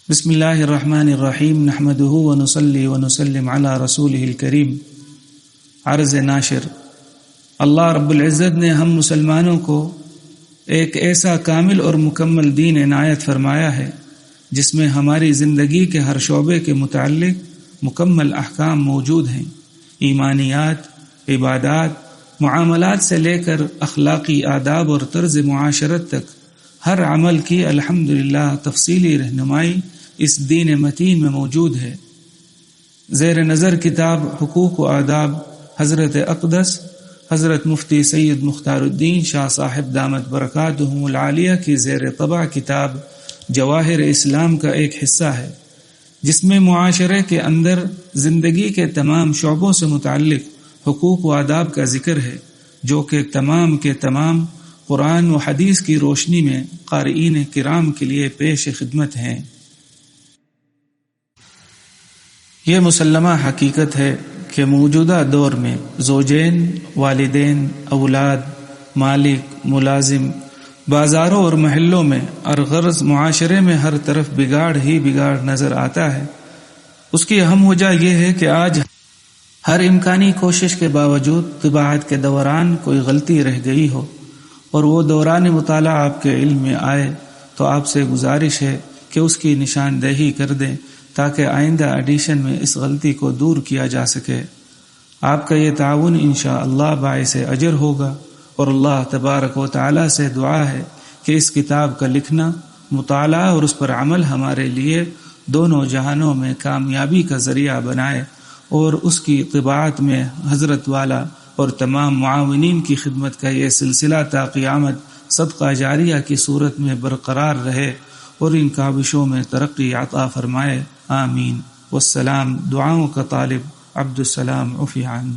بسم اللہ الرحمن الرحیم نحمده ونصلی ونسلم علی رسولہ الکریم۔ عرض ناشر، اللہ رب العزت نے ہم مسلمانوں کو ایک ایسا کامل اور مکمل دین عنایت فرمایا ہے جس میں ہماری زندگی کے ہر شعبے کے متعلق مکمل احکام موجود ہیں۔ ایمانیات، عبادات، معاملات سے لے کر اخلاقی آداب اور طرز معاشرت تک ہر عمل کی الحمدللہ تفصیلی رہنمائی اس دین متین میں موجود ہے۔ زیر نظر کتاب حقوق و آداب حضرت اقدس حضرت مفتی سید مختار الدین شاہ صاحب دامت برکاتہم العالیہ کی زیر طبع کتاب جواہر اسلام کا ایک حصہ ہے، جس میں معاشرے کے اندر زندگی کے تمام شعبوں سے متعلق حقوق و آداب کا ذکر ہے، جو کہ تمام کے تمام قرآن و حدیث کی روشنی میں قارئین کرام کے لیے پیش خدمت ہیں۔ یہ مسلمہ حقیقت ہے کہ موجودہ دور میں زوجین، والدین، اولاد، مالک، ملازم، بازاروں اور محلوں میں اور غرض معاشرے میں ہر طرف بگاڑ ہی بگاڑ نظر آتا ہے۔ اس کی اہم وجہ یہ ہے کہ آج ہر امکانی کوشش کے باوجود طباعت کے دوران کوئی غلطی رہ گئی ہو اور وہ دوران مطالعہ آپ کے علم میں آئے تو آپ سے گزارش ہے کہ اس کی نشاندہی کر دیں تاکہ آئندہ ایڈیشن میں اس غلطی کو دور کیا جا سکے۔ آپ کا یہ تعاون انشاءاللہ باعث اجر ہوگا، اور اللہ تبارک و تعالی سے دعا ہے کہ اس کتاب کا لکھنا، مطالعہ اور اس پر عمل ہمارے لیے دونوں جہانوں میں کامیابی کا ذریعہ بنائے، اور اس کی طباعت میں حضرت والا اور تمام معاونین کی خدمت کا یہ سلسلہ تا قیامت صدقہ جاریہ کی صورت میں برقرار رہے اور ان کاوشوں میں ترقی عطا فرمائے، آمین۔ والسلام، دعاؤں کا طالب عبد السلام عفیان۔